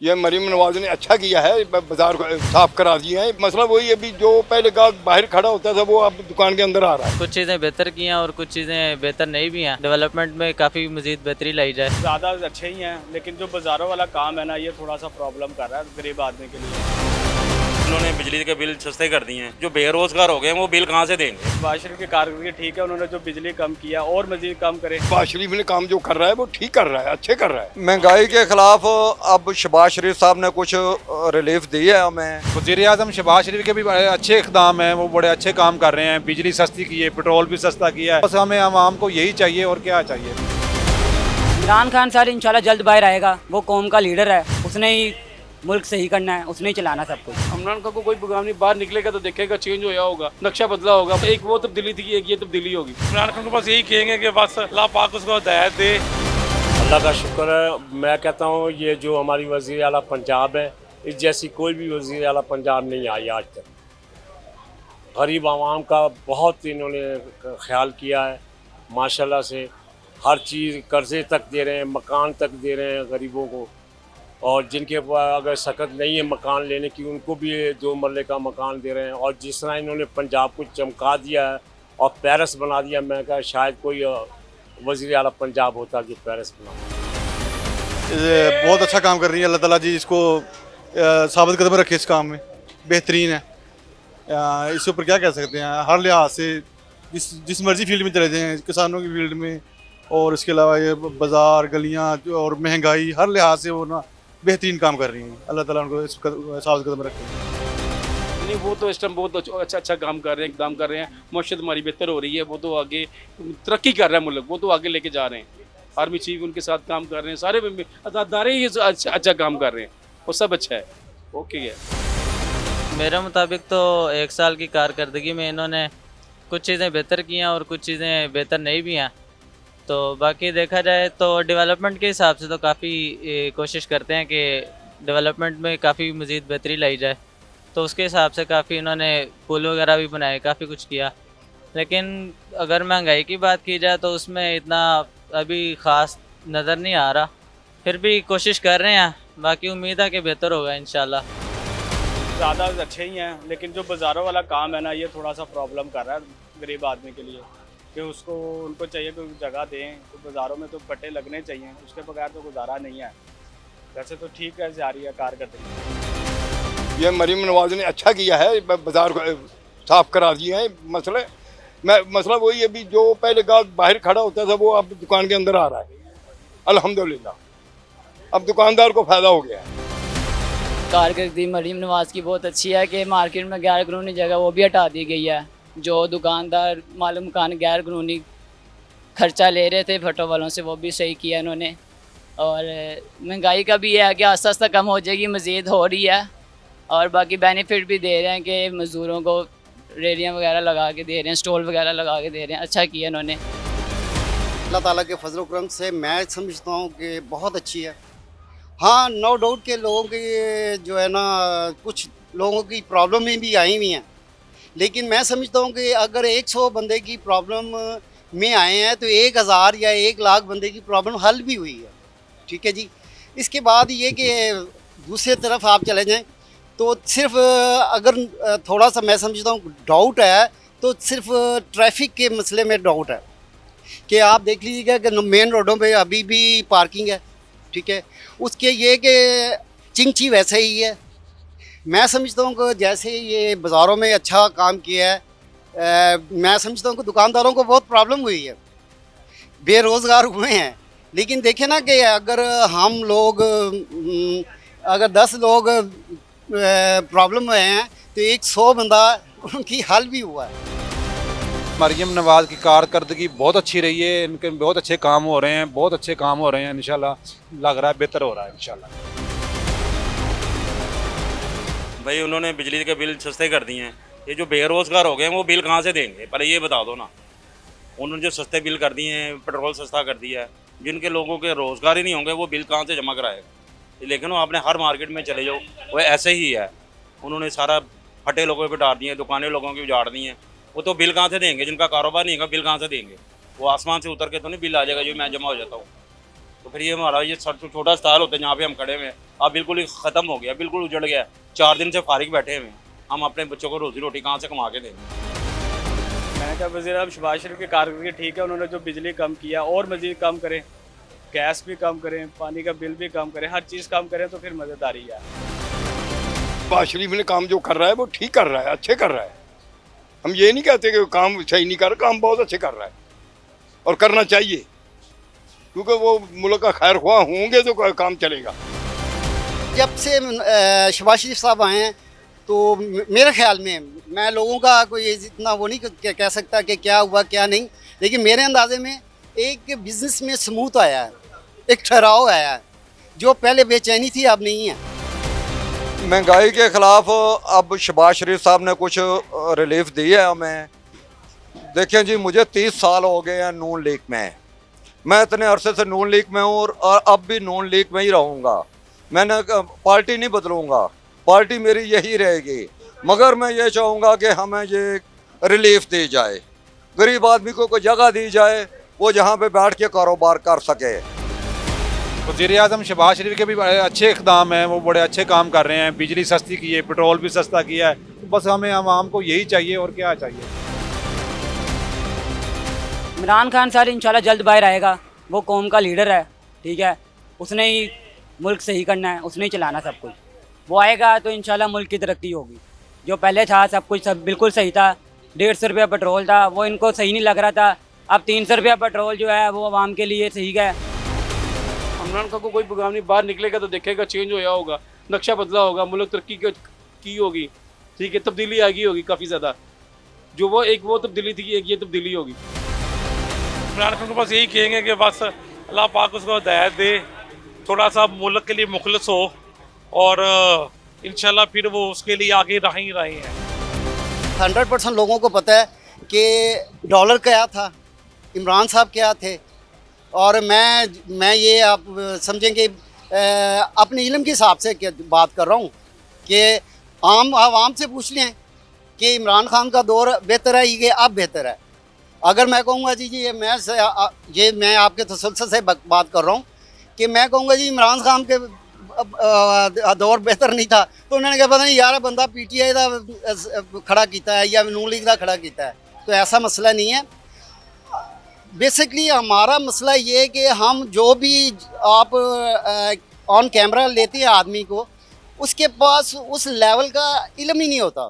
ये मरीम नवाज ने अच्छा किया है, बाजार को साफ करा दिए हैं। मसला वही है, अभी जो पहले गाहक बाहर खड़ा होता था वो अब दुकान के अंदर आ रहा है। कुछ चीज़ें बेहतर की हैं और कुछ चीज़ें बेहतर नहीं भी हैं। डेवलपमेंट में काफ़ी मज़ीद बेहतरी लाई जाए। ज़्यादा अच्छे ही हैं, लेकिन जो बाज़ारों वाला काम है ना, ये थोड़ा सा प्रॉब्लम कर रहा है गरीब आदमी के लिए। उन्होंने बिजली के बिल सस्ते कर दिए हैं। जो बेरोजगार हो गए हैं वो बिल कहाँ से देंगे? नवाज शरीफ की कारकर्दगी ठीक है, उन्होंने जो बिजली कम किया और मजीद कम करे। शहबाज शरीफ ने काम जो कर रहा है वो ठीक कर रहा है, अच्छे कर रहा है। महंगाई के खिलाफ अब शहबाज शरीफ साहब ने कुछ रिलीफ दी है हमें। वज़ीर आज़म शहबाज शरीफ के भी बड़े अच्छे इक़दाम हैं, वो बड़े अच्छे काम कर रहे हैं। बिजली सस्ती की है, पेट्रोल भी सस्ता किया है। बस हमें आवाम को यही चाहिए और क्या चाहिए। इमरान खान सर इंशाल्लाह जल्द बाहर आएगा। वो कौम का लीडर है, उसने ही मुल्क सही करना है, उसने ही चलाना सब कुछ। इमरान खान को कोई प्रोग्राम नहीं, बाहर निकलेगा तो देखेगा चेंज होया होगा, नक्शा बदला होगा। एक वो तब्दीली थी, एक ये तब्दीली होगी। इमरान खान को बस यही कहेंगे कि बस अल्लाह पाक उसको हिदायत दे। अल्लाह का शुक्र है। मैं कहता हूँ ये जो हमारी वज़ीर आला पंजाब है, इस जैसी कोई भी वज़ीर आला पंजाब नहीं आई आज तक। गरीब आवाम का बहुत इन्होंने ख्याल किया है माशाल्लाह से। हर चीज़ कर्ज़े तक दे रहे हैं, मकान तक दे रहे हैं गरीबों को। और जिनके पास अगर सकत नहीं है मकान लेने की, उनको भी 2 मरले का मकान दे रहे हैं। और जिस तरह इन्होंने पंजाब को चमका दिया है और पेरिस बना दिया, मैं कहा शायद कोई वज़ीर आला पंजाब होता जो पेरिस बना। बहुत अच्छा काम कर रही है। अल्लाह ताला जी इसको साबित कदम रखे, इस काम में बेहतरीन है। इसके ऊपर क्या कह सकते हैं। हर लिहाज से जिस मर्जी फील्ड में चले जाएँ, किसानों की फील्ड में और इसके अलावा ये बाज़ार गलियाँ और महंगाई, हर लिहाज से वो ना बेहतरीन काम कर रही हैं। अल्लाह ताला उनको साबित कदम रखे। नहीं, वो तो इस टाइम बहुत अच्छा काम कर रहे हैं, इकदाम कर रहे हैं। मशत हमारी बेहतर हो रही है, वो तो आगे तरक्की कर रहा है मुल्क, वो तो आगे लेके जा रहे हैं। आर्मी चीफ उनके साथ काम कर रहे हैं, सारे अदारे ही अच्छा काम कर रहे हैं, वो सब अच्छा है, ओके है। मेरे मुताबिक तो 1 साल की कारकर्दगी में इन्होंने कुछ चीज़ें बेहतर की हैं और कुछ चीज़ें बेहतर नहीं भी हैं। तो बाकी देखा जाए तो डेवलपमेंट के हिसाब से तो काफ़ी कोशिश करते हैं कि डेवलपमेंट में काफ़ी मज़ीद बेहतरी लाई जाए। तो उसके हिसाब से काफ़ी इन्होंने पुल वगैरह भी बनाए, काफ़ी कुछ किया। लेकिन अगर महंगाई की बात की जाए तो उसमें इतना अभी ख़ास नज़र नहीं आ रहा। फिर भी कोशिश कर रहे हैं, बाकी उम्मीद है कि बेहतर होगा इंशाल्लाह। ज़्यादा अच्छे ही हैं, लेकिन जो बाज़ारों वाला काम है ना, ये थोड़ा सा प्रॉब्लम कर रहा है गरीब आदमी के लिए। कि उनको चाहिए कोई जगह दें, तो बाज़ारों में तो पट्टे लगने चाहिए, उसके बगैर तो गुजारा नहीं है। वैसे तो ठीक है, जा रही है कारकर्दगी। ये मरीम नवाज ने अच्छा किया है, बाजार को साफ करा दिए हैं। मसला वही है, अभी जो पहले गाहक बाहर खड़ा होता था वो अब दुकान के अंदर आ रहा है। अल्हम्दुलिल्लाह अब दुकानदार को फ़ायदा हो गया है। कारकर्दगी मरीम नवाज की बहुत अच्छी है कि मार्केट में गैर कानूनी जगह वो भी हटा दी गई है। जो दुकानदार मालूम मकान गैर कानूनी खर्चा ले रहे थे भट्टों वालों से, वो भी सही किया इन्होंने। और महंगाई का भी है कि आस्ता आस्ता कम हो जाएगी, मज़ीद हो रही है। और बाकी बेनिफिट भी दे रहे हैं कि मज़दूरों को रेडियाँ वगैरह लगा के दे रहे हैं, स्टॉल वगैरह लगा के दे रहे हैं। अच्छा किया इन्होंने। अल्लाह ताला के फजल करम से मैं समझता हूँ कि बहुत अच्छी है। हाँ, नो डाउट के लोगों की जो है ना, कुछ लोगों की प्रॉब्लम भी आई हुई हैं, लेकिन मैं समझता हूँ कि अगर 100 बंदे की प्रॉब्लम में आए हैं तो 1000 या 1 लाख बंदे की प्रॉब्लम हल भी हुई है। ठीक है जी। इसके बाद ये कि दूसरी तरफ आप चले जाएं तो सिर्फ अगर थोड़ा सा मैं समझता हूँ डाउट है, तो सिर्फ ट्रैफिक के मसले में डाउट है कि आप देख लीजिएगा कि मेन रोडों पे अभी भी पार्किंग है। ठीक है, उसके ये कि चिंची वैसे ही है। मैं समझता हूँ कि जैसे ये बाज़ारों में अच्छा काम किया है, मैं समझता हूँ कि दुकानदारों को बहुत प्रॉब्लम हुई है, बेरोज़गार हुए हैं। लेकिन देखें ना कि अगर हम लोग अगर 10 लोग प्रॉब्लम में हैं तो 100 बंदा उनकी हल भी हुआ है। मरीम नवाज की कारकर्दगी बहुत अच्छी रही है। इनके बहुत अच्छे काम हो रहे हैं, बहुत अच्छे काम हो रहे हैं। इंशाल्लाह लग रहा है बेहतर हो रहा है इंशाल्लाह। भाई उन्होंने बिजली के बिल सस्ते कर दिए हैं। ये जो बेरोजगार हो गए हैं वो बिल कहाँ से देंगे? पहले ये बता दो ना। उन्होंने जो सस्ते बिल कर दिए हैं, पेट्रोल सस्ता कर दिया है, जिनके लोगों के रोज़गार ही नहीं होंगे वो बिल कहाँ से जमा कराएगा? लेकिन वो आपने हर मार्केट में चले जाओ वो ऐसे ही है। उन्होंने सारा फटे लोगों पे डाल दिए, दुकानें लोगों की उजाड़ दी हैं। वो तो बिल कहाँ से देंगे? जिनका कारोबार नहीं होगा बिल कहाँ से देंगे? वो आसमान से उतर के तो नहीं बिल आ जाएगा जो मैं जमा हो जाता हूँ। तो फिर ये हमारा ये छोटा स्टाल होता है जहाँ पे हम खड़े हुए हैं, अब बिल्कुल ही ख़त्म हो गया, बिल्कुल उजड़ गया। 4 दिन से फारिग बैठे हुए हैं, हम अपने बच्चों को रोजी रोटी कहाँ से कमा के देंगे। मैंने कहा वज़ीर आज़म शहबाज शरीफ की कारकर्दगी ठीक है, उन्होंने जो बिजली कम किया और मज़ीद कम करें, गैस भी कम करें, पानी का बिल भी कम करें, हर चीज़ कम करें तो फिर मज़ेदारी है। शहबाज शरीफ ने काम जो कर रहा है वो ठीक कर रहा है, अच्छे कर रहा है। हम ये नहीं कहते कि काम सही नहीं कर रहा, काम बहुत अच्छे कर रहा है और करना चाहिए, क्योंकि वो मुल्क का खैर ख्वाह होंगे तो काम चलेगा। जब से शहबाज शरीफ साहब आए हैं तो मेरे ख्याल में, मैं लोगों का कोई इतना वो नहीं कह सकता कि क्या हुआ क्या नहीं, लेकिन मेरे अंदाजे में एक बिज़नेस में स्मूथ आया है, एक ठहराव आया है, जो पहले बेचैनी थी अब नहीं है। महंगाई के ख़िलाफ़ अब शहबाज शरीफ साहब ने कुछ रिलीफ दी है हमें। देखें जी, मुझे 30 साल हो गए हैं नून लीग में, मैं इतने अरसे से नून लीग में हूँ और अब भी नून लीग में ही रहूँगा। मैंने पार्टी नहीं बदलूँगा, पार्टी मेरी यही रहेगी, मगर मैं ये चाहूँगा कि हमें ये रिलीफ दी जाए, गरीब आदमी को कोई जगह दी जाए, वो जहाँ पे बैठ के कारोबार कर सके। वज़ीर आज़म शहबाज शरीफ के भी बड़े अच्छे इक़दाम हैं, वो बड़े अच्छे काम कर रहे हैं, बिजली सस्ती की है, पेट्रोल भी सस्ता किया है। बस हमें आवाम को यही चाहिए और क्या चाहिए। इमरान खान साहब इंशाल्लाह जल्द बाहर आएगा, वो कौम का लीडर है, ठीक है, उसने ही मुल्क सही करना है, उसने ही चलाना सब कुछ। वो आएगा तो इंशाल्लाह मुल्क की तरक्की होगी। जो पहले था सब कुछ सब बिल्कुल सही था, 150 रुपया पेट्रोल था, वो इनको सही नहीं लग रहा था। अब 300 रुपया पेट्रोल जो है वो आवाम के लिए सही है। इमरान खान को कोई प्रोग्राम नहीं, बाहर निकलेगा तो देखेगा चेंज होया होगा, नक्शा बदला होगा, मुल्क तरक्की की होगी, ठीक है, तब्दीली आ गई होगी काफ़ी ज़्यादा। जो वो तब्दीली थी, एक ये तब्दीली होगी। इमरान खान को बस यही कहेंगे कि बस अल्लाह पाक उसको हिदायत दे, थोड़ा सा मुल्क के लिए मुखलस हो और इंशाल्लाह फिर वो उसके लिए आगे रहे ही रहे हैं। 100% लोगों को पता है कि डॉलर क्या था, इमरान साहब क्या थे, और मैं ये आप समझेंगे अपने इल्म के हिसाब से बात कर रहा हूँ कि आवाम से पूछ लें कि इमरान खान का दौर बेहतर है ये अब बेहतर है। अगर मैं कहूँगा जी ये मैं आपके तसल्सल से बात कर रहा हूँ कि मैं कहूँगा जी इमरान खान के दौर बेहतर नहीं था, तो उन्होंने कहा पता नहीं यार बंदा PTI का खड़ा किया है या नून लीग का खड़ा किया है, तो ऐसा मसला नहीं है। बेसिकली हमारा मसला ये है कि हम जो भी आप ऑन कैमरा लेते हैं आदमी को, उसके पास उस लेवल का इल्म ही नहीं होता।